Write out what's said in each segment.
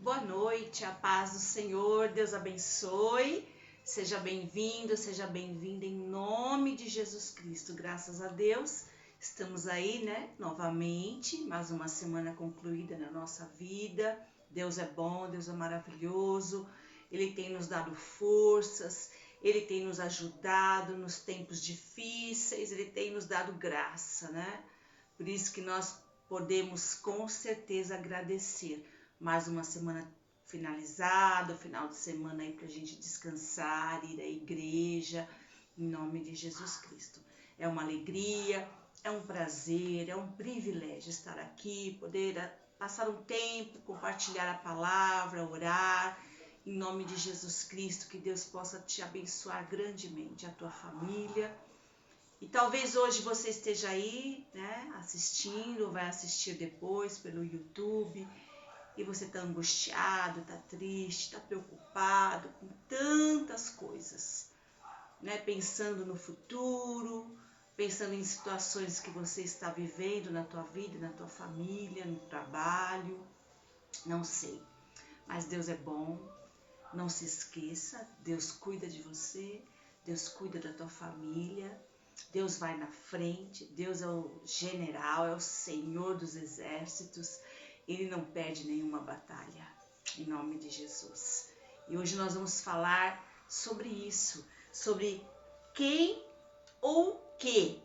boa noite, a paz do Senhor, Deus abençoe, seja bem-vindo, seja bem-vinda em nome de Jesus Cristo, graças a Deus, estamos aí, novamente, mais uma semana concluída na nossa vida. Deus é bom, Deus é maravilhoso, Ele tem nos dado forças, Ele tem nos ajudado nos tempos difíceis, Ele tem nos dado graça, Por isso que nós podemos com certeza agradecer. Mais uma semana finalizada, final de semana aí para a gente descansar, ir à igreja, em nome de Jesus Cristo. É uma alegria, é um prazer, é um privilégio estar aqui, poder passar um tempo, compartilhar a palavra, orar, em nome de Jesus Cristo, que Deus possa te abençoar grandemente, a tua família. E talvez hoje você esteja aí, assistindo, ou vai assistir depois pelo YouTube, e você está angustiado, está triste, está preocupado com tantas coisas, pensando no futuro, pensando em situações que você está vivendo na tua vida, na tua família, no trabalho, não sei. Mas Deus é bom, não se esqueça, Deus cuida de você, Deus cuida da tua família, Deus vai na frente, Deus é o general, é o Senhor dos exércitos, Ele não perde nenhuma batalha, em nome de Jesus. E hoje nós vamos falar sobre isso, sobre quem ou que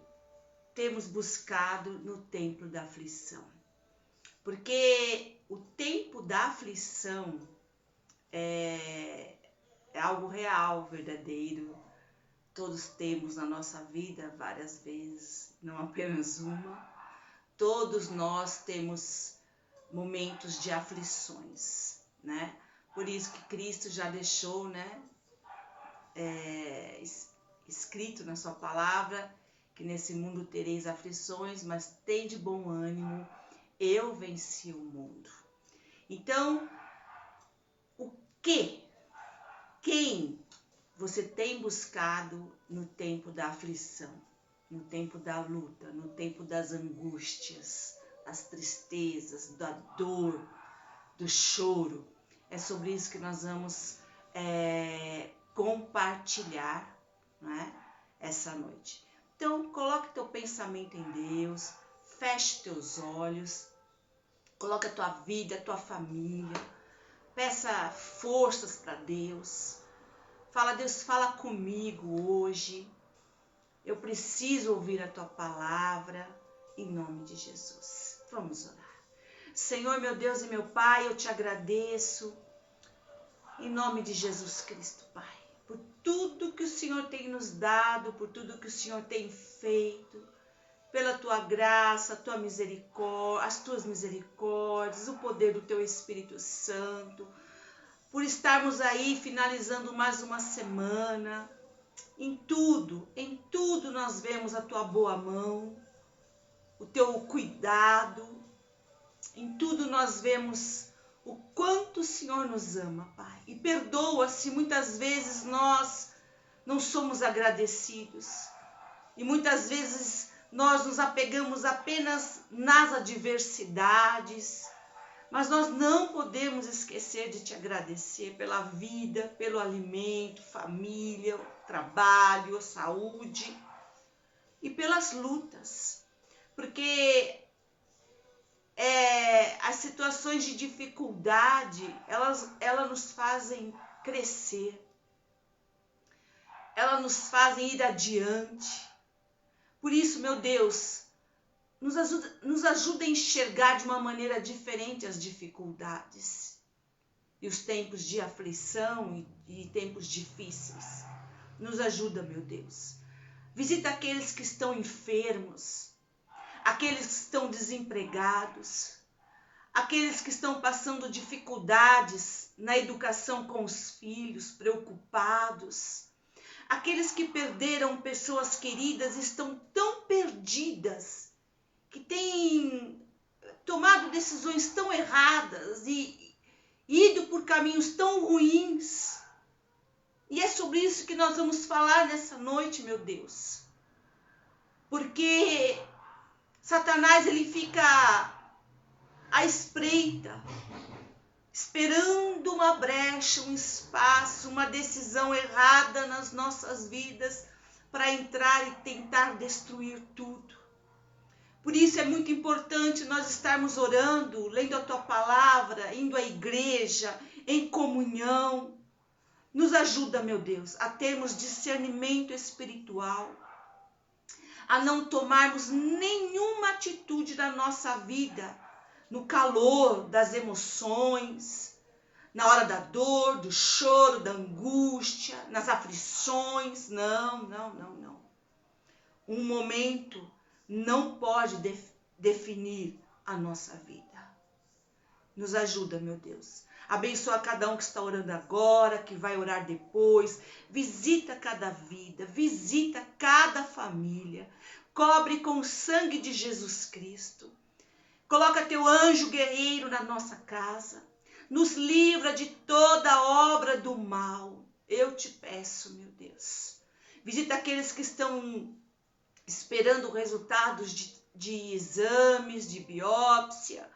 temos buscado no tempo da aflição. Porque o tempo da aflição é algo real, verdadeiro. Todos temos na nossa vida várias vezes, não apenas uma. Todos nós temos momentos de aflições, Por isso que Cristo já deixou, escrito na sua palavra, que nesse mundo tereis aflições, mas tende bom ânimo, eu venci o mundo. Então, quem você tem buscado no tempo da aflição, no tempo da luta, no tempo das angústias, das tristezas, da dor, do choro? É sobre isso que nós vamos compartilhar, essa noite. Então, coloque teu pensamento em Deus, feche teus olhos, coloque a tua vida, a tua família, peça forças para Deus. Fala, Deus, fala comigo hoje. Eu preciso ouvir a tua palavra, em nome de Jesus. Vamos orar. Senhor, meu Deus e meu Pai, eu te agradeço, em nome de Jesus Cristo, Pai, por tudo que o Senhor tem nos dado, por tudo que o Senhor tem feito, pela tua graça, a tua misericórdia, as tuas misericórdias, o poder do teu Espírito Santo, por estarmos aí finalizando mais uma semana. Em tudo nós vemos a tua boa mão, o teu cuidado. Em tudo nós vemos o quanto o Senhor nos ama, Pai. E perdoa se muitas vezes nós não somos agradecidos. E muitas vezes nós nos apegamos apenas nas adversidades. Mas nós não podemos esquecer de te agradecer pela vida, pelo alimento, família, trabalho, saúde e pelas lutas. Porque as situações de dificuldade, elas nos fazem crescer. Elas nos fazem ir adiante. Por isso, meu Deus, nos ajuda a enxergar de uma maneira diferente as dificuldades e os tempos de aflição e tempos difíceis. Nos ajuda, meu Deus. Visita aqueles que estão enfermos, aqueles que estão desempregados, aqueles que estão passando dificuldades na educação com os filhos, preocupados, aqueles que perderam pessoas queridas e estão tão perdidas, que têm tomado decisões tão erradas e ido por caminhos tão ruins. E é sobre isso que nós vamos falar nessa noite, meu Deus. Porque Satanás, ele fica à espreita esperando uma brecha, um espaço, uma decisão errada nas nossas vidas para entrar e tentar destruir tudo. Por isso é muito importante nós estarmos orando, lendo a tua palavra, indo à igreja, em comunhão. Nos ajuda, meu Deus, a termos discernimento espiritual, a não tomarmos nenhuma atitude da nossa vida no calor das emoções, na hora da dor, do choro, da angústia, nas aflições. Não. Um momento não pode definir a nossa vida. Nos ajuda, meu Deus. Abençoa cada um que está orando agora, que vai orar depois. Visita cada vida, visita cada família. Cobre com o sangue de Jesus Cristo. Coloca teu anjo guerreiro na nossa casa. Nos livra de toda obra do mal. Eu te peço, meu Deus. Visita aqueles que estão esperando resultados de exames, de biópsia,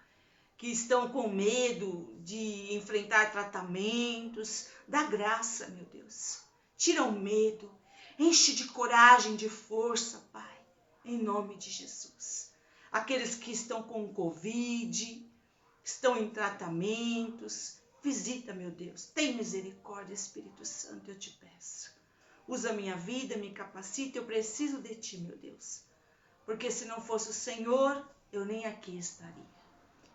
que estão com medo de enfrentar tratamentos. Dá graça, meu Deus. Tira o medo. Enche de coragem, de força, Pai. Em nome de Jesus. Aqueles que estão com Covid, estão em tratamentos. Visita, meu Deus. Tem misericórdia, Espírito Santo, eu te peço. Usa a minha vida, me capacita, eu preciso de ti, meu Deus. Porque se não fosse o Senhor, eu nem aqui estaria.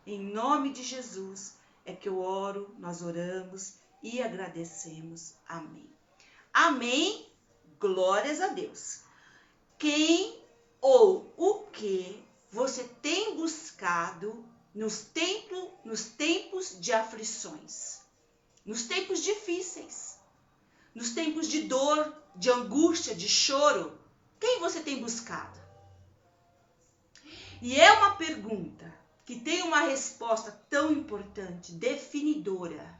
Em nome de Jesus é que eu oro, nós oramos e agradecemos. Amém. Amém. Glórias a Deus. Quem ou o que você tem buscado nos tempos de aflições, nos tempos difíceis, nos tempos de dor, de angústia, de choro? Quem você tem buscado? E é uma pergunta que tem uma resposta tão importante, definidora,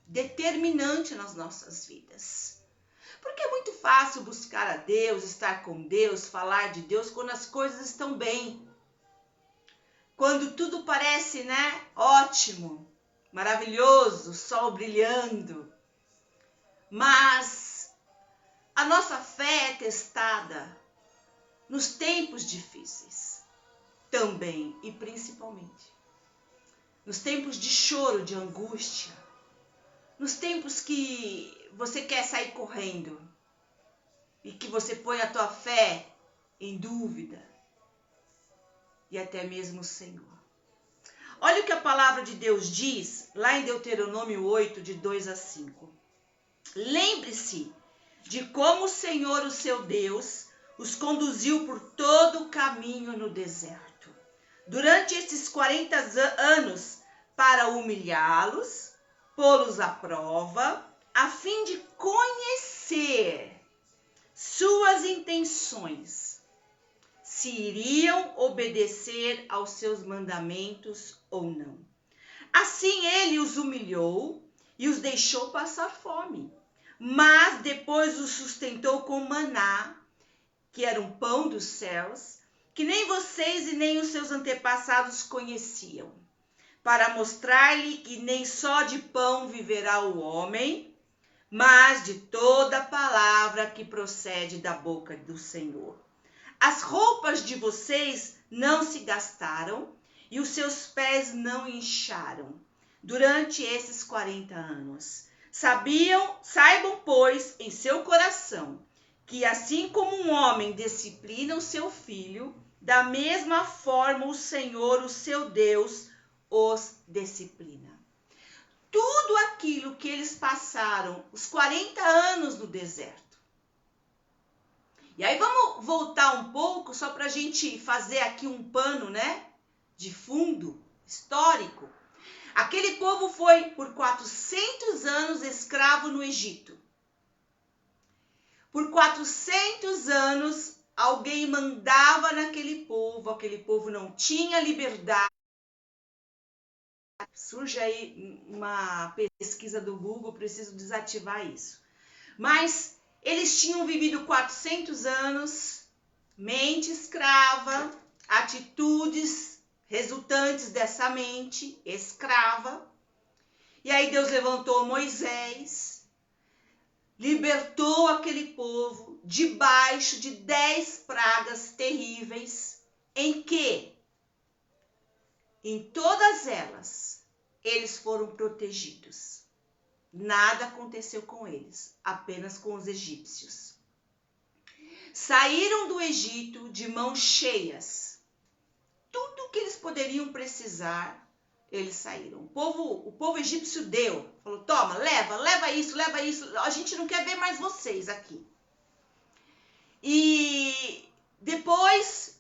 determinante nas nossas vidas. Porque é muito fácil buscar a Deus, estar com Deus, falar de Deus quando as coisas estão bem. Quando tudo parece, ótimo, maravilhoso, sol brilhando. Mas a nossa fé é testada nos tempos difíceis. Também e principalmente nos tempos de choro, de angústia, nos tempos que você quer sair correndo e que você põe a tua fé em dúvida e até mesmo o Senhor. Olha o que a palavra de Deus diz lá em Deuteronômio 8, de 2 a 5. Lembre-se de como o Senhor, o seu Deus, os conduziu por todo o caminho no deserto durante esses 40 anos, para humilhá-los, pô-los à prova, a fim de conhecer suas intenções, se iriam obedecer aos seus mandamentos ou não. Assim ele os humilhou e os deixou passar fome, mas depois os sustentou com maná, que era um pão dos céus, que nem vocês e nem os seus antepassados conheciam, para mostrar-lhe que nem só de pão viverá o homem, mas de toda palavra que procede da boca do Senhor. As roupas de vocês não se gastaram e os seus pés não incharam durante esses 40 anos. Saibam, pois, em seu coração, que assim como um homem disciplina o seu filho, da mesma forma o Senhor, o seu Deus, os disciplina. Tudo aquilo que eles passaram, os 40 anos no deserto. E aí vamos voltar um pouco, só para a gente fazer aqui um pano, de fundo, histórico. Aquele povo foi por 400 anos escravo no Egito. Por 400 anos, alguém mandava naquele povo não tinha liberdade. Surge aí uma pesquisa do Google, preciso desativar isso. Mas eles tinham vivido 400 anos, mente escrava, atitudes resultantes dessa mente escrava. E aí Deus levantou Moisés, libertou aquele povo debaixo de 10 pragas terríveis, em que, em todas elas, eles foram protegidos. Nada aconteceu com eles, apenas com os egípcios. Saíram do Egito de mãos cheias. Tudo que eles poderiam precisar, eles saíram. O povo egípcio deu. Falou, toma, leva isso. A gente não quer ver mais vocês aqui. E depois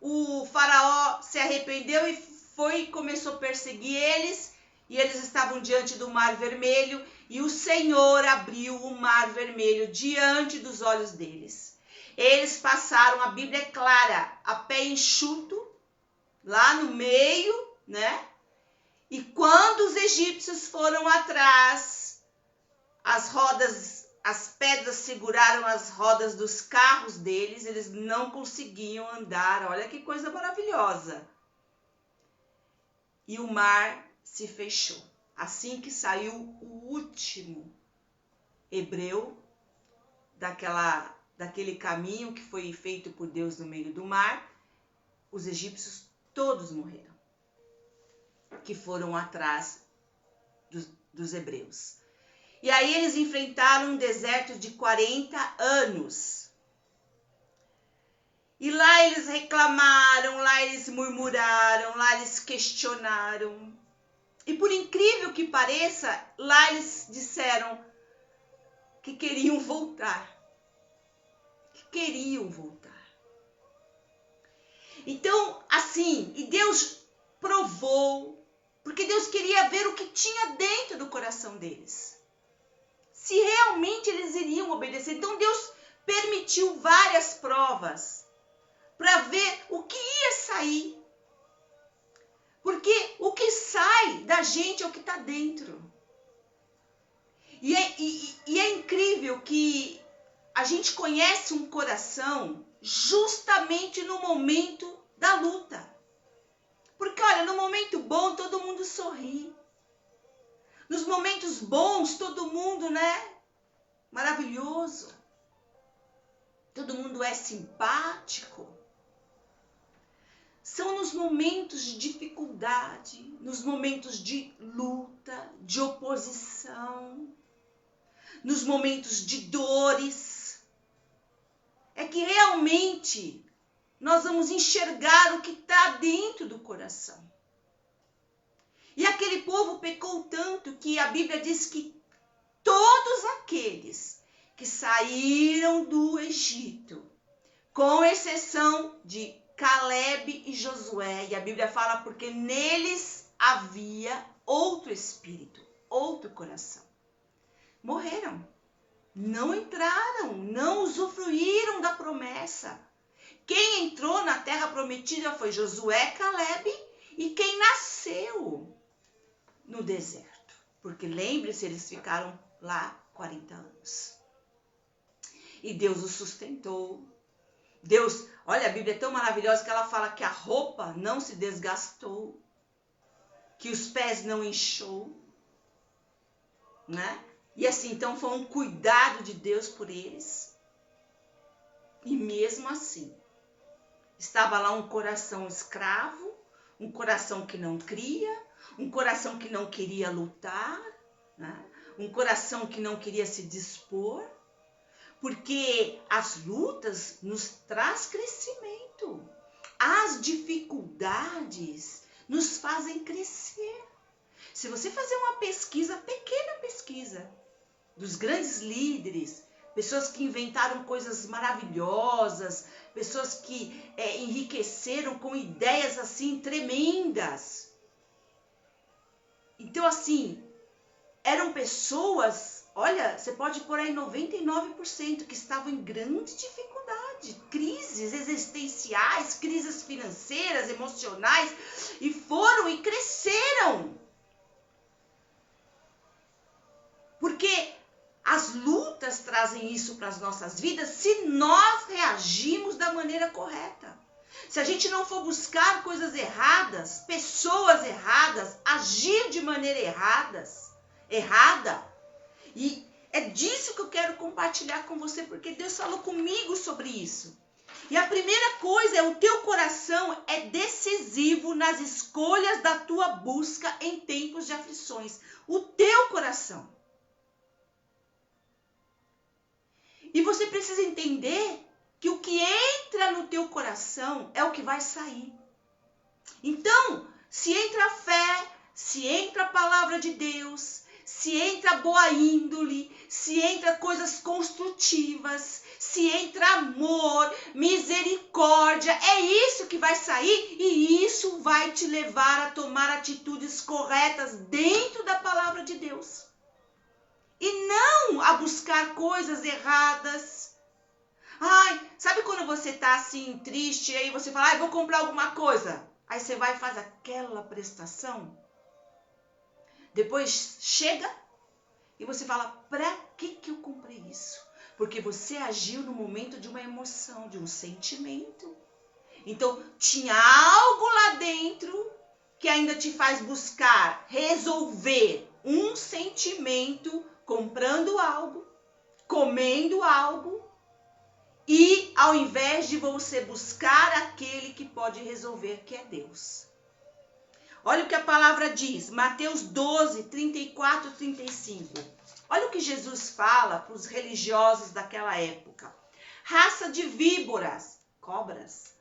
o faraó se arrependeu e começou a perseguir eles. E eles estavam diante do Mar Vermelho. E o Senhor abriu o Mar Vermelho diante dos olhos deles. Eles passaram, a Bíblia é clara, a pé enxuto, lá no meio, né? E quando os egípcios foram atrás, as pedras seguraram as rodas dos carros deles, eles não conseguiam andar. Olha que coisa maravilhosa. E o mar se fechou. Assim que saiu o último hebreu daquele caminho que foi feito por Deus no meio do mar, os egípcios todos morreram, que foram atrás dos hebreus. E aí eles enfrentaram um deserto de 40 anos. E lá eles reclamaram, lá eles murmuraram, lá eles questionaram. E por incrível que pareça, lá eles disseram que queriam voltar. Então, assim, e Deus provou, porque Deus queria ver o que tinha dentro do coração deles. Se realmente eles iriam obedecer. Então Deus permitiu várias provas para ver o que ia sair. Porque o que sai da gente é o que está dentro. E é incrível que a gente conhece um coração justamente no momento da luta. Porque, olha, no momento bom todo mundo sorri. Nos momentos bons todo mundo, né? Maravilhoso. Todo mundo é simpático. São nos momentos de dificuldade, nos momentos de luta, de oposição, nos momentos de dores, é que realmente nós vamos enxergar o que está dentro do coração. E aquele povo pecou tanto que a Bíblia diz que todos aqueles que saíram do Egito, com exceção de Caleb e Josué, e a Bíblia fala porque neles havia outro espírito, outro coração. Morreram, não entraram, não usufruíram da promessa. Quem entrou na terra prometida foi Josué, Caleb e quem nasceu no deserto. Porque lembre-se, eles ficaram lá 40 anos. E Deus os sustentou. Deus, olha, a Bíblia é tão maravilhosa que ela fala que a roupa não se desgastou, que os pés não inchou, né? E assim, então foi um cuidado de Deus por eles. E mesmo assim, estava lá um coração escravo, um coração que não cria, um coração que não queria lutar, né? Um coração que não queria se dispor. Porque as lutas nos traz crescimento. As dificuldades nos fazem crescer. Se você fazer uma pesquisa, pequena pesquisa, dos grandes líderes, pessoas que inventaram coisas maravilhosas, pessoas que enriqueceram com ideias assim tremendas. Então assim, eram pessoas, olha, você pode pôr aí 99% que estavam em grande dificuldade, crises existenciais, crises financeiras, emocionais, e foram e cresceram. Porque as lutas trazem isso para as nossas vidas se nós reagimos da maneira correta. Se a gente não for buscar coisas erradas, pessoas erradas, agir de maneira errada, e é disso que eu quero compartilhar com você, porque Deus falou comigo sobre isso. E a primeira coisa é o teu coração é decisivo nas escolhas da tua busca em tempos de aflições. O teu coração. E você precisa entender que o que entra no teu coração é o que vai sair. Então, se entra a fé, se entra a palavra de Deus, se entra boa índole, se entra coisas construtivas, se entra amor, misericórdia, é isso que vai sair e isso vai te levar a tomar atitudes corretas dentro da palavra de Deus. E não a buscar coisas erradas. Ai, sabe quando você tá assim triste e aí você fala, vou comprar alguma coisa. Aí você vai e faz aquela prestação. Depois chega e você fala, pra que eu comprei isso? Porque você agiu no momento de uma emoção, de um sentimento. Então, tinha algo lá dentro que ainda te faz buscar resolver um sentimento, comprando algo, comendo algo, e ao invés de você buscar aquele que pode resolver, que é Deus. Olha o que a palavra diz, Mateus 12, 34 e 35. Olha o que Jesus fala para os religiosos daquela época. Raça de víboras, cobras,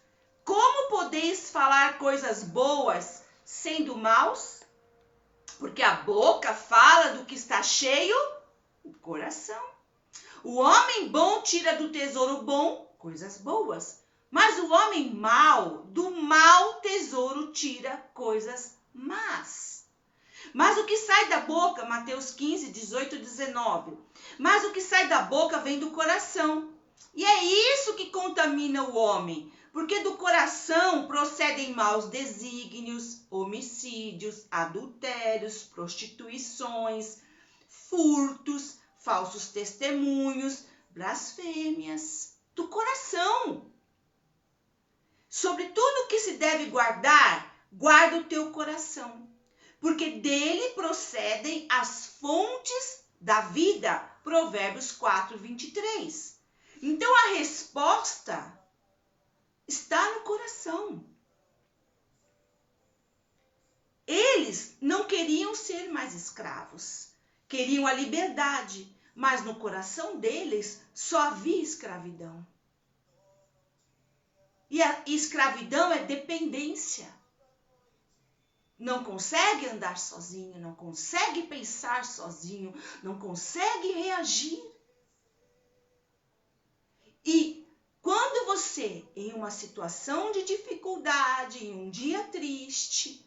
como podeis falar coisas boas sendo maus? Porque a boca fala do que está cheio o coração. O homem bom tira do tesouro bom coisas boas, mas o homem mau, do mau tesouro tira coisas más. Mas o que sai da boca, Mateus 15, 18 e 19, mas o que sai da boca vem do coração. E é isso que contamina o homem, porque do coração procedem maus desígnios, homicídios, adultérios, prostituições, furtos, falsos testemunhos, blasfêmias. Do coração. Sobre tudo que se deve guardar, guarda o teu coração, porque dele procedem as fontes da vida. Provérbios 4, 23. Então a resposta está no coração. Eles não queriam ser mais escravos, queriam a liberdade, mas no coração deles só havia escravidão. E a escravidão é dependência. Não consegue andar sozinho, não consegue pensar sozinho, não consegue reagir. E quando você, em uma situação de dificuldade, em um dia triste,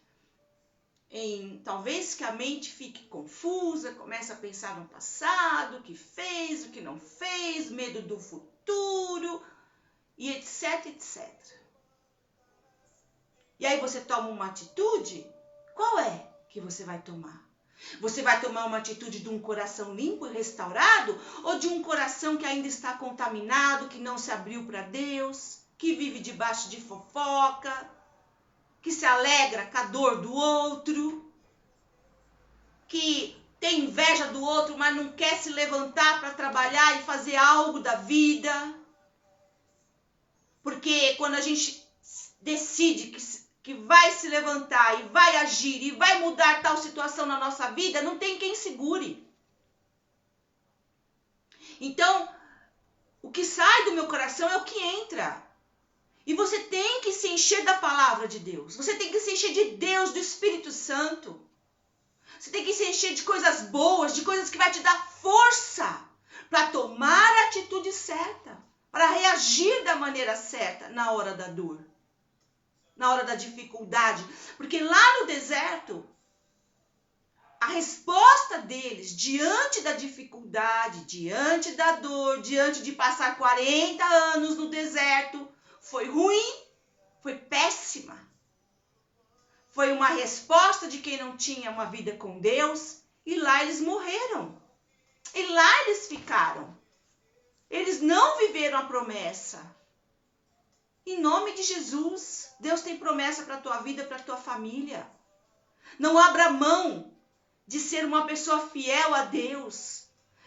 talvez que a mente fique confusa, comece a pensar no passado, o que fez, o que não fez, medo do futuro, e etc, etc. E aí você toma uma atitude, qual é que você vai tomar? Você vai tomar uma atitude de um coração limpo e restaurado, ou de um coração que ainda está contaminado, que não se abriu para Deus, que vive debaixo de fofoca, que se alegra com a dor do outro, que tem inveja do outro, mas não quer se levantar para trabalhar e fazer algo da vida? Porque quando a gente decide que vai se levantar e vai agir e vai mudar tal situação na nossa vida, não tem quem segure. Então, o que sai do meu coração é o que entra. E você tem que se encher da palavra de Deus. Você tem que se encher de Deus, do Espírito Santo. Você tem que se encher de coisas boas, de coisas que vai te dar força para tomar a atitude certa, para reagir da maneira certa na hora da dor, na hora da dificuldade. Porque lá no deserto, a resposta deles diante da dificuldade, diante da dor, diante de passar 40 anos no deserto, foi ruim, foi péssima. Foi uma resposta de quem não tinha uma vida com Deus, e lá eles morreram. E lá eles ficaram. Eles não viveram a promessa. Em nome de Jesus, Deus tem promessa para a tua vida, para a tua família. Não abra mão de ser uma pessoa fiel a Deus.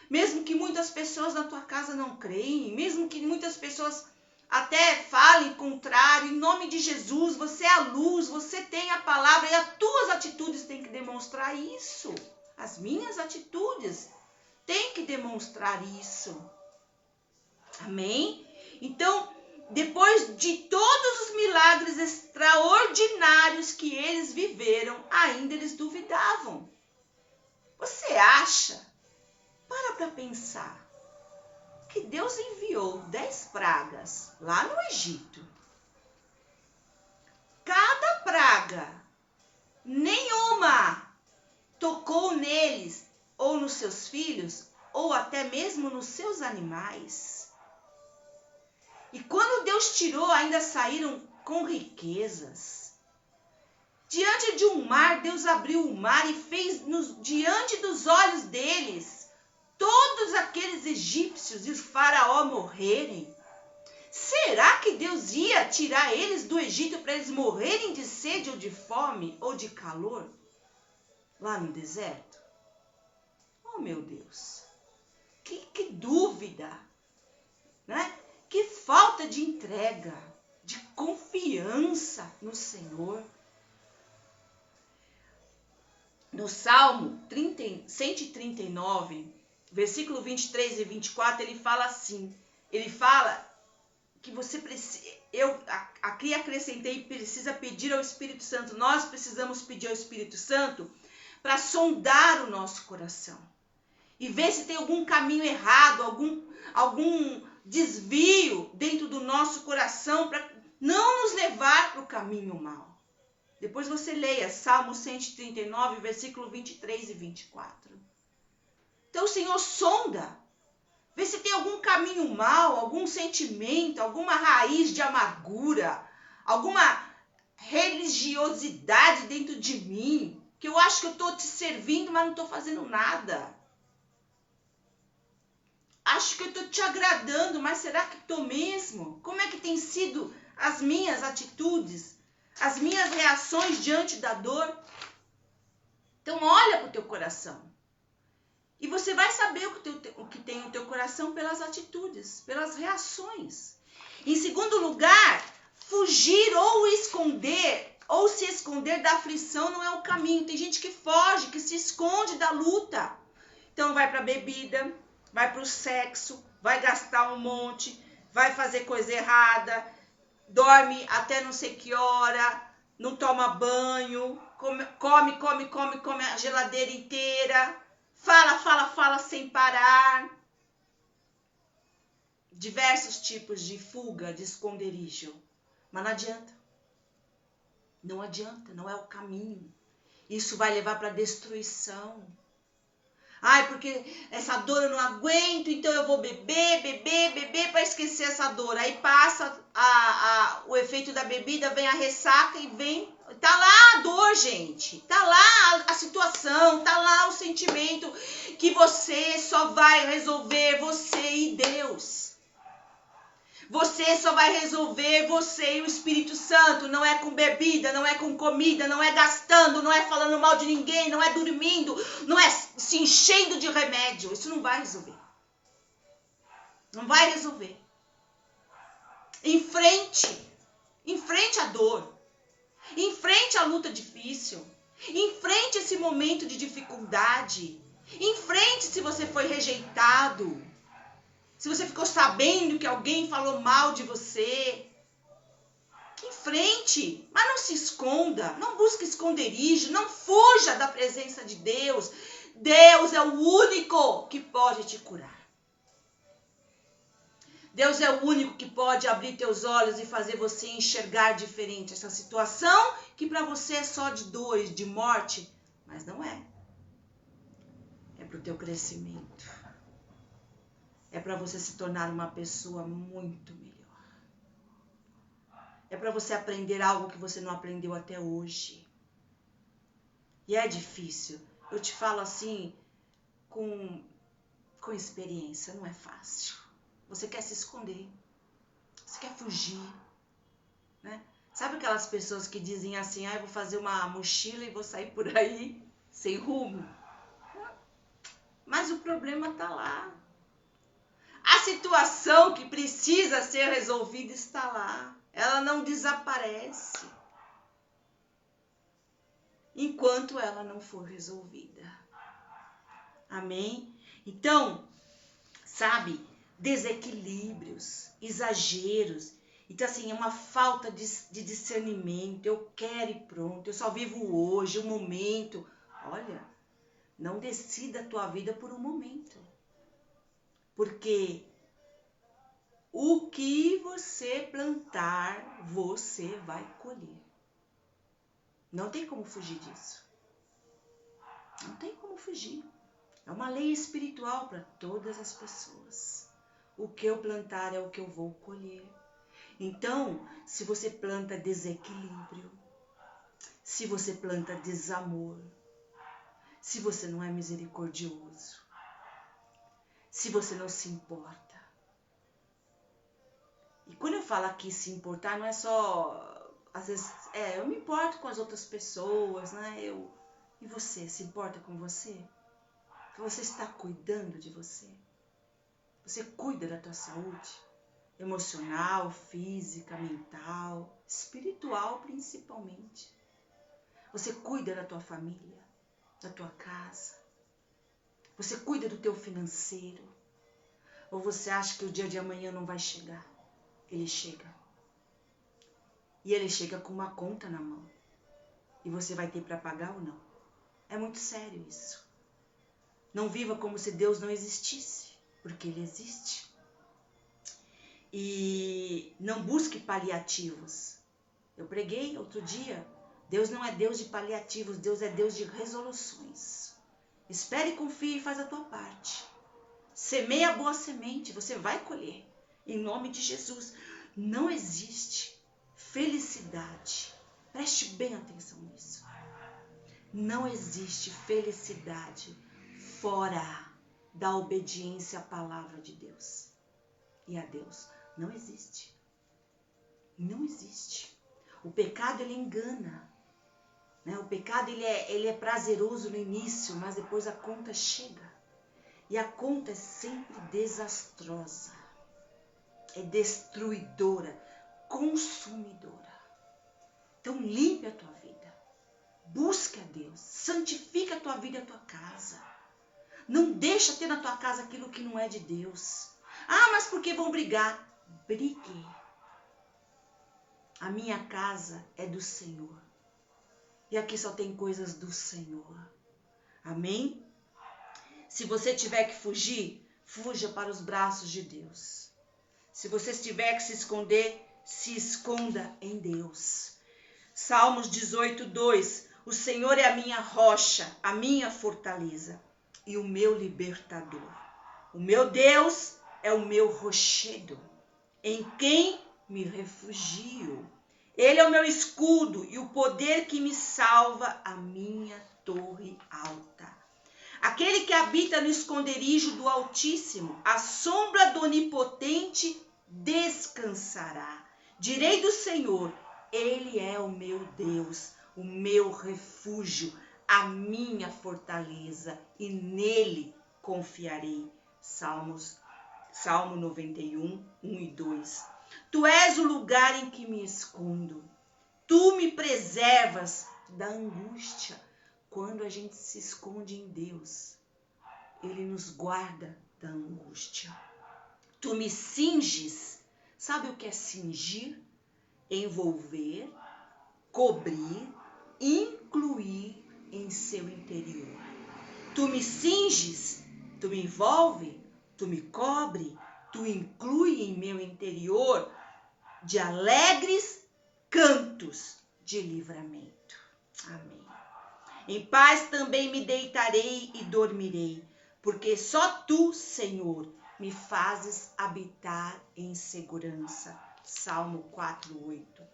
Mesmo que muitas pessoas na tua casa não creem, mesmo que muitas pessoas até falem contrário, em nome de Jesus, você é a luz, você tem a palavra e as tuas atitudes têm que demonstrar isso. As minhas atitudes têm que demonstrar isso. Amém? Então, depois de todos os milagres extraordinários que eles viveram, ainda eles duvidavam. Você acha? Para pensar. Que Deus enviou 10 pragas lá no Egito. Cada praga, nenhuma tocou neles, ou nos seus filhos, ou até mesmo nos seus animais. E quando Deus tirou, ainda saíram com riquezas. Diante de um mar, Deus abriu o mar e fez diante dos olhos deles todos aqueles egípcios e o faraó morrerem. Será que Deus ia tirar eles do Egito para eles morrerem de sede ou de fome ou de calor lá no deserto? Oh, meu Deus! Que dúvida, né? Que falta de entrega, de confiança no Senhor. No Salmo 139, versículo 23 e 24, ele fala assim, ele fala que você precisa, aqui acrescentei, precisa pedir ao Espírito Santo, nós precisamos pedir ao Espírito Santo para sondar o nosso coração e ver se tem algum caminho errado, algum desvio dentro do nosso coração para não nos levar para o caminho mau. Depois você leia Salmo 139, versículo 23 e 24. Então o Senhor sonda, vê se tem algum caminho mau, algum sentimento, alguma raiz de amargura, alguma religiosidade dentro de mim, que eu acho que eu estou te servindo, mas não estou fazendo nada. Acho que eu estou te agradando, mas será que estou mesmo? Como é que tem sido as minhas atitudes, as minhas reações diante da dor? Então olha para o teu coração. E você vai saber o que tem no teu coração pelas atitudes, pelas reações. Em segundo lugar, fugir ou esconder, ou se esconder da aflição não é o caminho. Tem gente que foge, que se esconde da luta. Então vai para a bebida, vai para o sexo, vai gastar um monte, vai fazer coisa errada, dorme até não sei que hora, não toma banho, come a geladeira inteira. Fala sem parar. Diversos tipos de fuga, de esconderijo. Mas não adianta. Não adianta, não é o caminho. Isso vai levar para destruição. Ai, porque essa dor eu não aguento, então eu vou beber para esquecer essa dor. Aí passa o efeito da bebida, vem a ressaca e vem... Tá lá a dor, gente. Tá lá a situação, tá lá o sentimento que você só vai resolver, você e Deus. Você só vai resolver, você e o Espírito Santo. Não é com bebida, não é com comida, não é gastando, não é falando mal de ninguém, não é dormindo, não é se enchendo de remédio. Isso não vai resolver. Não vai resolver. Enfrente a dor. Enfrente a luta difícil. Enfrente esse momento de dificuldade. Enfrente se você foi rejeitado. Se você ficou sabendo que alguém falou mal de você. Enfrente, mas não se esconda. Não busque esconderijo. Não fuja da presença de Deus. Deus é o único que pode te curar. Deus é o único que pode abrir teus olhos e fazer você enxergar diferente essa situação que para você é só de dores, de morte, mas não é. É para o teu crescimento. É para você se tornar uma pessoa muito melhor. É para você aprender algo que você não aprendeu até hoje. E é difícil. Eu te falo assim com experiência, não é fácil. Você quer se esconder, você quer fugir, né? Sabe aquelas pessoas que dizem assim, eu vou fazer uma mochila e vou sair por aí sem rumo? Mas o problema está lá. A situação que precisa ser resolvida está lá. Ela não desaparece enquanto ela não for resolvida. Amém? Então, sabe, desequilíbrios, exageros. Então, assim, é uma falta de discernimento. Eu quero e pronto. Eu só vivo hoje, o momento. Olha, não decida a tua vida por um momento. Porque o que você plantar, você vai colher. Não tem como fugir disso. Não tem como fugir. É uma lei espiritual para todas as pessoas. O que eu plantar é o que eu vou colher. Então, se você planta desequilíbrio, se você planta desamor, se você não é misericordioso, se você não se importa. E quando eu falo aqui se importar, não é só, às vezes, eu me importo com as outras pessoas, né? E você, se importa com você? Você está cuidando de você? Você cuida da tua saúde? Emocional, física, mental, espiritual principalmente. Você cuida da tua família, da tua casa? Você cuida do teu financeiro? Ou você acha que o dia de amanhã não vai chegar? Ele chega. E ele chega com uma conta na mão. E você vai ter para pagar ou não? É muito sério isso. Não viva como se Deus não existisse, porque Ele existe. E não busque paliativos. Eu preguei outro dia, Deus não é Deus de paliativos, Deus é Deus de resoluções. Espere, confie e faz a tua parte. Semeia a boa semente, você vai colher. Em nome de Jesus. Não existe felicidade. Preste bem atenção nisso. Não existe felicidade fora da obediência à palavra de Deus. E a Deus não existe. Não existe. O pecado, ele engana. Né? O pecado, ele é prazeroso no início, mas depois a conta chega. E a conta é sempre desastrosa. É destruidora, consumidora. Então limpe a tua vida. Busque a Deus. Santifica a tua vida e a tua casa. Não deixa ter na tua casa aquilo que não é de Deus. Mas porque vão brigar? Brigue. A minha casa é do Senhor. E aqui só tem coisas do Senhor. Amém? Se você tiver que fugir, fuja para os braços de Deus. Se você tiver que se esconder, se esconda em Deus. Salmos 18:2. O Senhor é a minha rocha, a minha fortaleza e o meu libertador. O meu Deus é o meu rochedo, em quem me refugio. Ele é o meu escudo e o poder que me salva, a minha torre alta. Aquele que habita no esconderijo do Altíssimo, à sombra do Onipotente, descansará. Direi do Senhor, Ele é o meu Deus, o meu refúgio, a minha fortaleza, e nele confiarei. Salmo 91, 1 e 2. Tu és o lugar em que me escondo. Tu me preservas da angústia. Quando a gente se esconde em Deus, Ele nos guarda da angústia. Tu me cinges. Sabe o que é cingir? Envolver, cobrir, incluir em seu interior. Tu me cinges, tu me envolve, tu me cobre, tu inclui em meu interior de alegres cantos de livramento. Amém. Em paz também me deitarei e dormirei, porque só tu, Senhor, me fazes habitar em segurança. Salmo 4:8.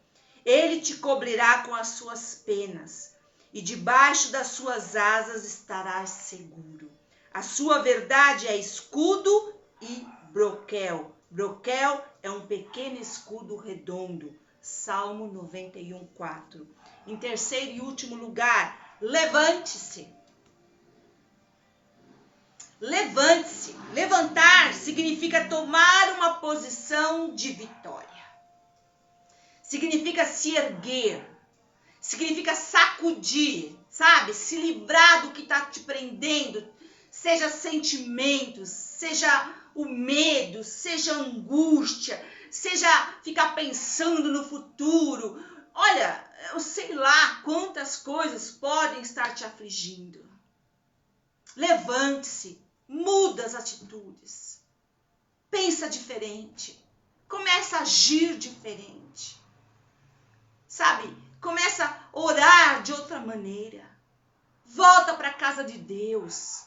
Ele te cobrirá com as suas penas, e debaixo das suas asas estarás seguro. A sua verdade é escudo e broquel. Broquel é um pequeno escudo redondo. Salmo 91:4. Em terceiro e último lugar, levante-se. Levante-se. Levantar significa tomar uma posição de vitória. Significa se erguer. Significa sacudir, sabe? Se livrar do que está te prendendo. Seja sentimentos, seja o medo, seja a angústia, seja ficar pensando no futuro. Olha, eu sei lá quantas coisas podem estar te afligindo. Levante-se, muda as atitudes, pensa diferente, começa a agir diferente, sabe? Começa a orar de outra maneira, volta para a casa de Deus,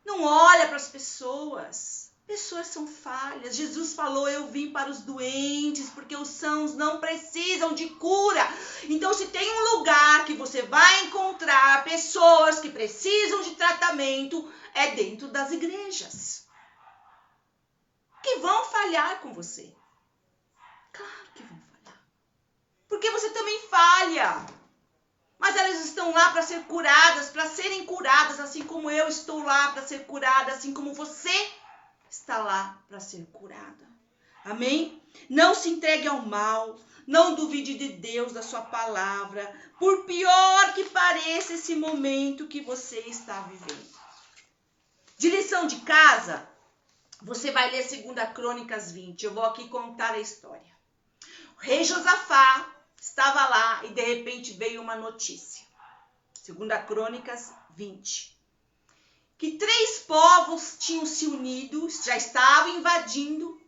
não olha para as pessoas. Pessoas são falhas. Jesus falou, eu vim para os doentes, porque os sãos não precisam de cura. Então, se tem um lugar que você vai encontrar pessoas que precisam de tratamento, é dentro das igrejas. Que vão falhar com você. Claro que vão falhar. Porque você também falha. Mas elas estão lá para ser curadas, para serem curadas, assim como eu estou lá para ser curada, assim como você está lá para ser curada. Amém? Não se entregue ao mal. Não duvide de Deus, da sua palavra. Por pior que pareça esse momento que você está vivendo. De lição de casa, você vai ler 2 Crônicas 20. Eu vou aqui contar a história. O rei Josafá estava lá e de repente veio uma notícia. 2 Crônicas 20. Que 3 povos tinham se unido, já estavam invadindo,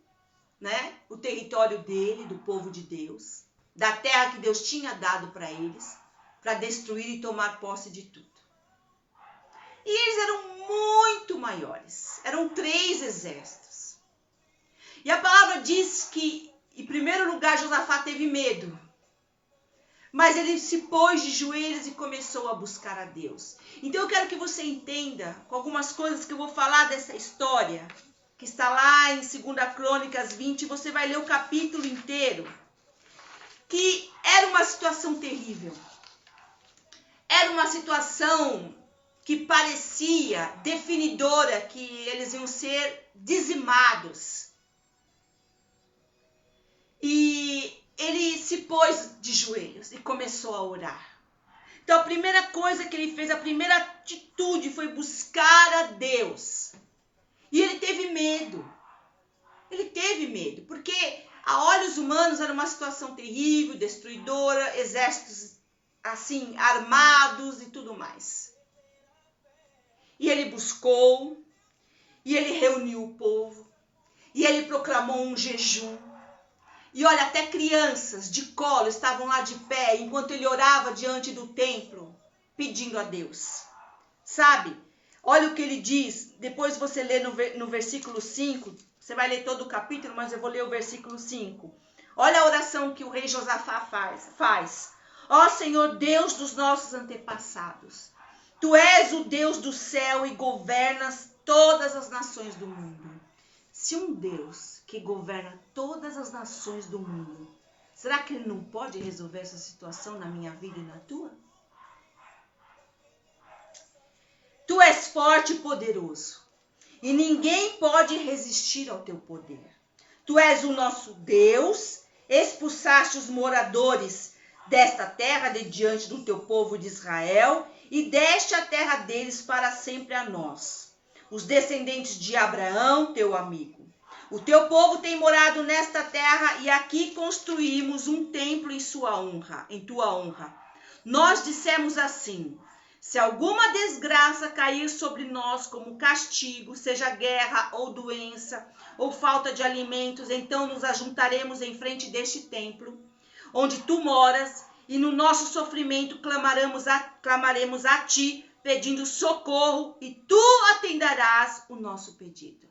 né, o território dele, do povo de Deus, da terra que Deus tinha dado para eles, para destruir e tomar posse de tudo. E eles eram muito maiores, eram 3 exércitos. E a palavra diz que, em primeiro lugar, Josafá teve medo. Mas ele se pôs de joelhos e começou a buscar a Deus. Então eu quero que você entenda, com algumas coisas que eu vou falar dessa história, que está lá em 2 Crônicas 20, você vai ler o capítulo inteiro, que era uma situação terrível. Era uma situação que parecia definidora, que eles iam ser dizimados. E ele se pôs de joelhos e começou a orar. Então a primeira coisa que ele fez, a primeira atitude foi buscar a Deus. E ele teve medo. Ele teve medo, porque a olhos humanos era uma situação terrível, destruidora, exércitos assim, armados e tudo mais. E ele buscou, e ele reuniu o povo, e ele proclamou um jejum. E olha, até crianças de colo estavam lá de pé, enquanto ele orava diante do templo, pedindo a Deus. Sabe? Olha o que ele diz, depois você lê no versículo 5, você vai ler todo o capítulo, mas eu vou ler o versículo 5. Olha a oração que o rei Josafá faz. Ó Senhor, Deus dos nossos antepassados, Tu és o Deus do céu e governas todas as nações do mundo. Se um Deus que governa todas as nações do mundo, será que Ele não pode resolver essa situação na minha vida e na tua? Tu és forte e poderoso, e ninguém pode resistir ao teu poder. Tu és o nosso Deus, expulsaste os moradores desta terra de diante do teu povo de Israel, e deste a terra deles para sempre a nós, os descendentes de Abraão, teu amigo. O teu povo tem morado nesta terra e aqui construímos um templo em sua honra, em tua honra. Nós dissemos assim: se alguma desgraça cair sobre nós como castigo, seja guerra ou doença ou falta de alimentos, então nos ajuntaremos em frente deste templo, onde tu moras, e no nosso sofrimento clamaremos a ti, pedindo socorro, e tu atenderás o nosso pedido.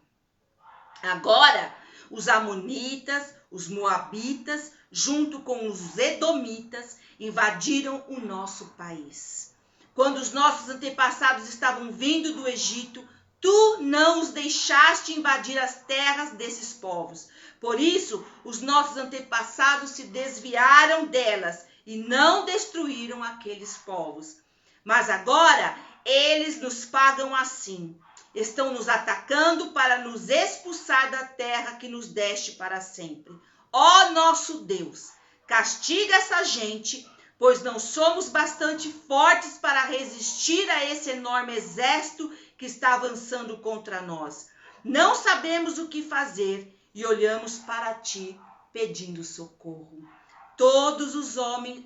Agora, os amonitas, os moabitas, junto com os edomitas, invadiram o nosso país. Quando os nossos antepassados estavam vindo do Egito, tu não os deixaste invadir as terras desses povos. Por isso, os nossos antepassados se desviaram delas e não destruíram aqueles povos. Mas agora, eles nos pagam assim. Estão nos atacando para nos expulsar da terra que nos deste para sempre. Ó nosso Deus, castiga essa gente, pois não somos bastante fortes para resistir a esse enorme exército que está avançando contra nós. Não sabemos o que fazer e olhamos para ti pedindo socorro. Todos os homens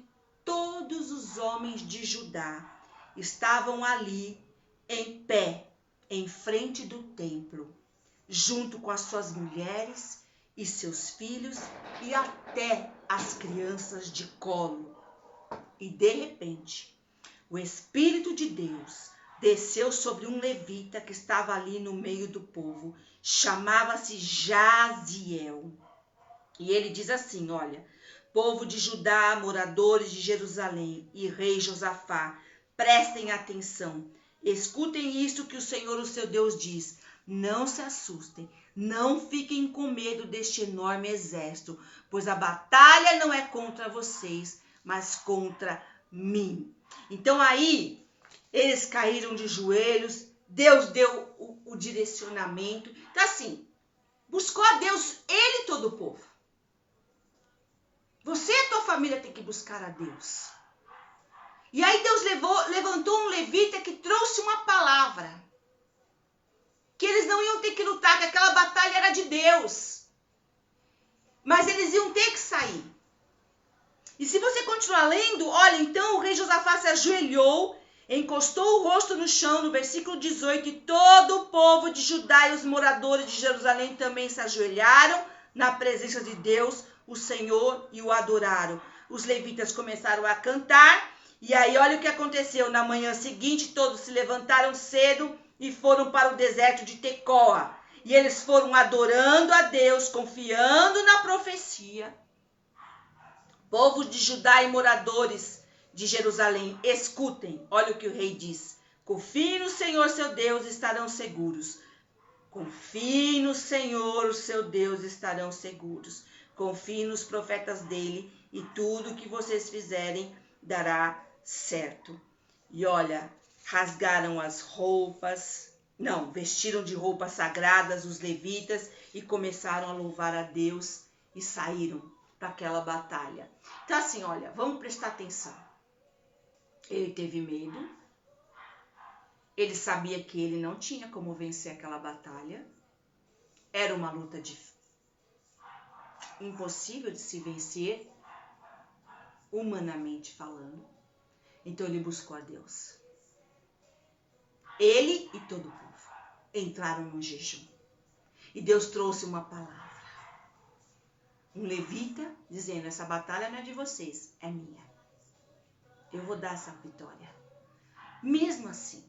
de Judá estavam ali em pé, em frente do templo, junto com as suas mulheres e seus filhos e até as crianças de colo. E de repente, o Espírito de Deus desceu sobre um levita que estava ali no meio do povo. Chamava-se Jaziel. E ele diz assim, olha: povo de Judá, moradores de Jerusalém e rei Josafá, prestem atenção. Escutem isso que o Senhor, o seu Deus, diz. Não se assustem, não fiquem com medo deste enorme exército, pois a batalha não é contra vocês, mas contra mim. Então aí, eles caíram de joelhos, Deus deu o direcionamento. Então assim, buscou a Deus, ele e todo o povo. Você e a tua família tem que buscar a Deus. E aí Deus levantou um levita que trouxe uma palavra. Que eles não iam ter que lutar, que aquela batalha era de Deus. Mas eles iam ter que sair. E se você continuar lendo, olha, então o rei Josafá se ajoelhou, encostou o rosto no chão, no versículo 18, e todo o povo de Judá e os moradores de Jerusalém também se ajoelharam na presença de Deus, o Senhor, e o adoraram. Os levitas começaram a cantar, e aí olha o que aconteceu. Na manhã seguinte, todos se levantaram cedo e foram para o deserto de Tecoa. E eles foram adorando a Deus, confiando na profecia. Povo de Judá e moradores de Jerusalém, escutem, olha o que o rei diz. Confie no Senhor, seu Deus, estarão seguros. Confie no Senhor, o seu Deus, estarão seguros. Confie nos profetas dele e tudo que vocês fizerem dará certo. E olha, rasgaram as roupas, vestiram de roupas sagradas os levitas e começaram a louvar a Deus e saíram para aquela batalha. Então assim, olha, vamos prestar atenção. Ele teve medo, ele sabia que ele não tinha como vencer aquela batalha, era uma luta impossível de se vencer, humanamente falando. Então ele buscou a Deus. Ele e todo o povo entraram no jejum. E Deus trouxe uma palavra. Um levita dizendo, essa batalha não é de vocês, é minha. Eu vou dar essa vitória. Mesmo assim.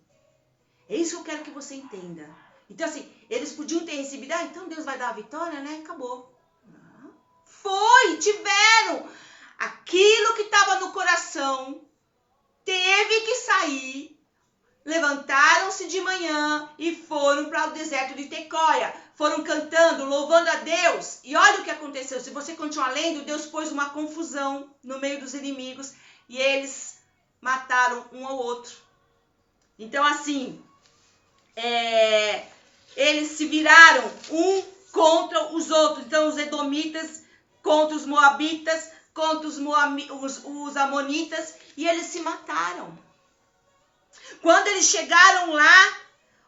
É isso que eu quero que você entenda. Então assim, eles podiam ter recebido, então Deus vai dar a vitória, né? Acabou. Não. Tiveram. Aquilo que estava no coração teve que sair. Levantaram-se de manhã e foram para o deserto de Tecoa. Foram cantando, louvando a Deus. E olha o que aconteceu. Se você continuar lendo, Deus pôs uma confusão no meio dos inimigos. E eles mataram um ao outro. Então assim, eles se viraram um contra os outros. Então os edomitas contra os moabitas, contra os amonitas. E eles se mataram. Quando eles chegaram lá,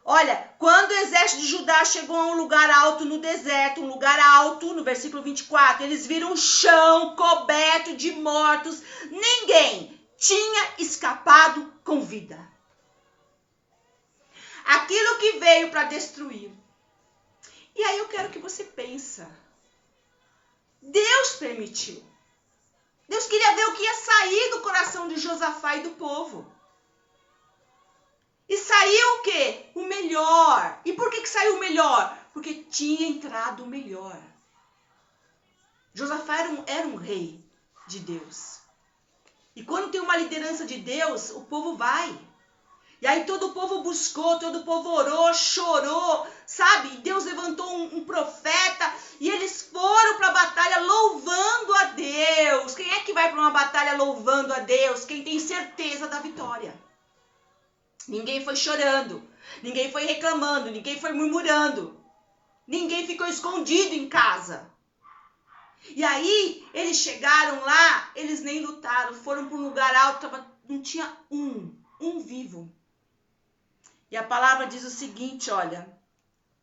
olha, quando o exército de Judá chegou a um lugar alto no deserto, um lugar alto, no versículo 24, eles viram o chão coberto de mortos. Ninguém tinha escapado com vida. Aquilo que veio para destruir. E aí eu quero que você pense. Deus permitiu. Deus queria ver o que ia sair do coração de Josafá e do povo. E saiu o quê? O melhor. E por que saiu o melhor? Porque tinha entrado o melhor. Josafá era um rei de Deus. E quando tem uma liderança de Deus, o povo vai. E aí todo o povo buscou, todo o povo orou, chorou, sabe? Deus levantou um profeta e eles foram para a batalha louvando a Deus. Quem é que vai para uma batalha louvando a Deus? Quem tem certeza da vitória. Ninguém foi chorando, ninguém foi reclamando, ninguém foi murmurando. Ninguém ficou escondido em casa. E aí, eles chegaram lá, eles nem lutaram, foram para um lugar alto, não tinha um vivo. E a palavra diz o seguinte, olha,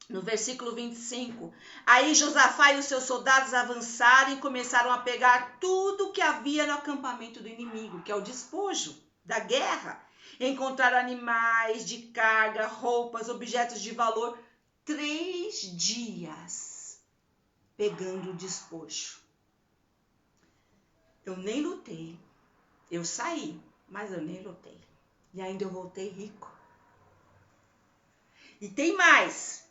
no versículo 25. Aí Josafá e os seus soldados avançaram e começaram a pegar tudo que havia no acampamento do inimigo, que é o despojo da guerra. Encontraram animais de carga, roupas, objetos de valor. 3 dias pegando o despojo. Eu nem lutei. Eu saí, mas eu nem lutei. E ainda eu voltei rico. E tem mais.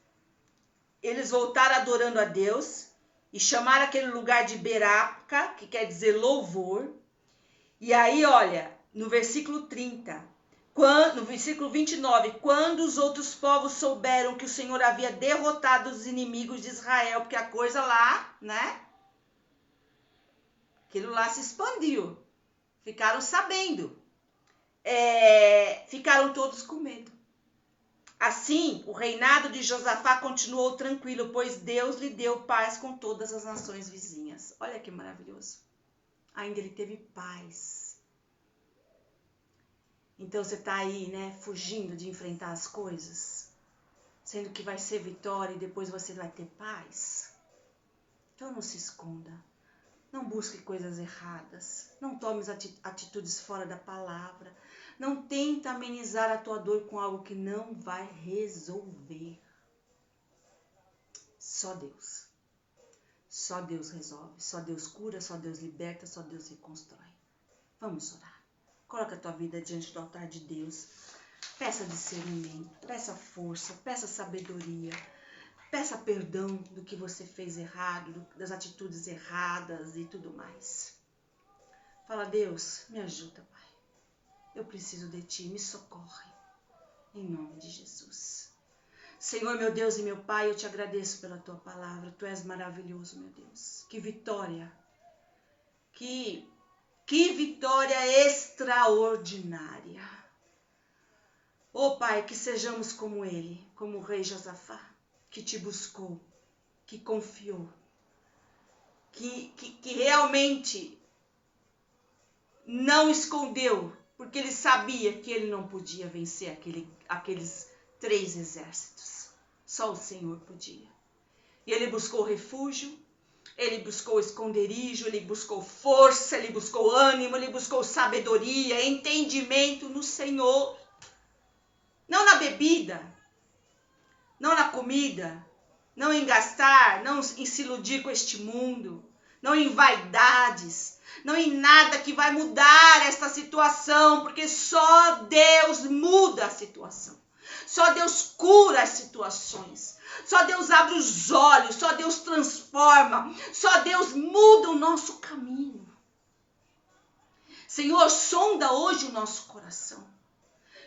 Eles voltaram adorando a Deus e chamaram aquele lugar de Beraca, que quer dizer louvor. E aí, olha, no versículo 30... No versículo 29, quando os outros povos souberam que o Senhor havia derrotado os inimigos de Israel, porque a coisa lá, né? Aquilo lá se expandiu. Ficaram sabendo. Ficaram todos com medo. Assim, o reinado de Josafá continuou tranquilo, pois Deus lhe deu paz com todas as nações vizinhas. Olha que maravilhoso. Ainda ele teve paz. Então você está aí, né, fugindo de enfrentar as coisas, sendo que vai ser vitória e depois você vai ter paz. Então não se esconda, não busque coisas erradas, não tome atitudes fora da palavra, não tenta amenizar a tua dor com algo que não vai resolver. Só Deus resolve, só Deus cura, só Deus liberta, só Deus reconstrói. Vamos orar. Coloca a tua vida diante do altar de Deus. Peça discernimento, peça força, peça sabedoria. Peça perdão do que você fez errado, das atitudes erradas e tudo mais. Fala, Deus, me ajuda, Pai. Eu preciso de Ti, me socorre. Em nome de Jesus. Senhor, meu Deus e meu Pai, eu te agradeço pela Tua palavra. Tu és maravilhoso, meu Deus. Que vitória. Que vitória extraordinária. Ó Pai, que sejamos como ele, como o rei Josafá, que te buscou, que confiou, que realmente não escondeu, porque ele sabia que ele não podia vencer aqueles 3 exércitos. Só o Senhor podia. E ele buscou refúgio, ele buscou esconderijo, ele buscou força, ele buscou ânimo, ele buscou sabedoria, entendimento no Senhor. Não na bebida, não na comida, não em gastar, não em se iludir com este mundo, não em vaidades, não em nada que vai mudar esta situação, porque só Deus muda a situação. Só Deus cura as situações. Só Deus abre os olhos. Só Deus transforma. Só Deus muda o nosso caminho. Senhor, sonda hoje o nosso coração.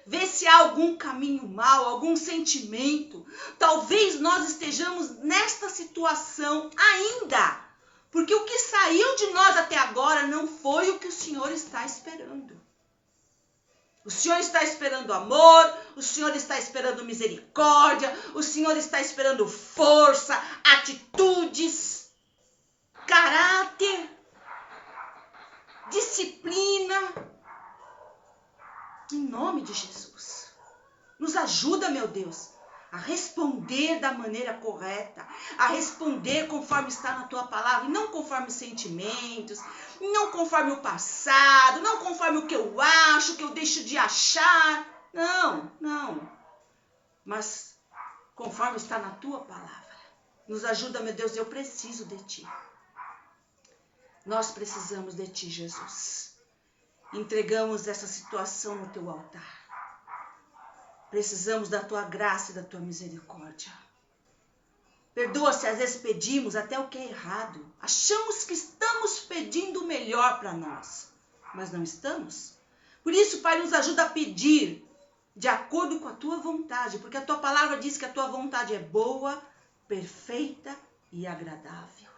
Vê se há algum caminho mau, algum sentimento. Talvez nós estejamos nesta situação ainda. Porque o que saiu de nós até agora não foi o que o Senhor está esperando. O Senhor está esperando amor, o Senhor está esperando misericórdia, o Senhor está esperando força, atitudes, caráter, disciplina. Em nome de Jesus. Nos ajuda, meu Deus, a responder da maneira correta, a responder conforme está na tua palavra, e não conforme os sentimentos, não conforme o passado, não conforme o que eu acho, o que eu deixo de achar. Não. Mas conforme está na tua palavra. Nos ajuda, meu Deus, eu preciso de ti. Nós precisamos de ti, Jesus. Entregamos essa situação no teu altar. Precisamos da tua graça e da tua misericórdia. Perdoa se às vezes pedimos até o que é errado. Achamos que estamos pedindo o melhor para nós, mas não estamos. Por isso, Pai, nos ajuda a pedir de acordo com a tua vontade, porque a tua palavra diz que a tua vontade é boa, perfeita e agradável.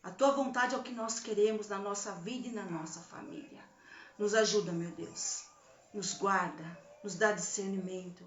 A tua vontade é o que nós queremos na nossa vida e na nossa família. Nos ajuda, meu Deus. Nos guarda, nos dá discernimento.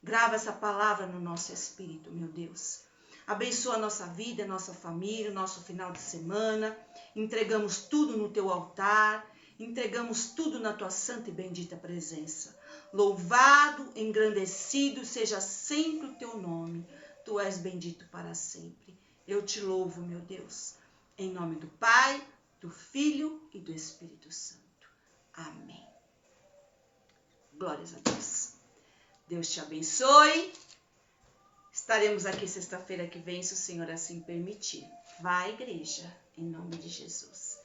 Grava essa palavra no nosso espírito, meu Deus. Abençoa a nossa vida, a nossa família, o nosso final de semana. Entregamos tudo no teu altar. Entregamos tudo na tua santa e bendita presença. Louvado, engrandecido seja sempre o teu nome. Tu és bendito para sempre. Eu te louvo, meu Deus. Em nome do Pai, do Filho e do Espírito Santo. Amém. Glórias a Deus. Deus te abençoe. Estaremos aqui sexta-feira que vem, se o Senhor assim permitir. Vá à igreja, em nome de Jesus.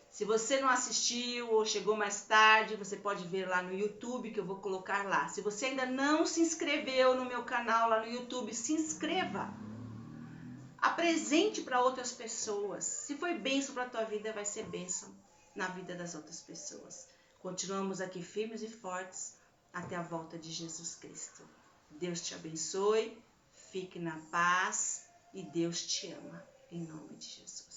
Se você não assistiu ou chegou mais tarde, você pode ver lá no YouTube, que eu vou colocar lá. Se você ainda não se inscreveu no meu canal lá no YouTube, se inscreva. Apresente para outras pessoas. Se foi bênção para a tua vida, vai ser bênção na vida das outras pessoas. Continuamos aqui firmes e fortes até a volta de Jesus Cristo. Deus te abençoe, fique na paz e Deus te ama. Em nome de Jesus.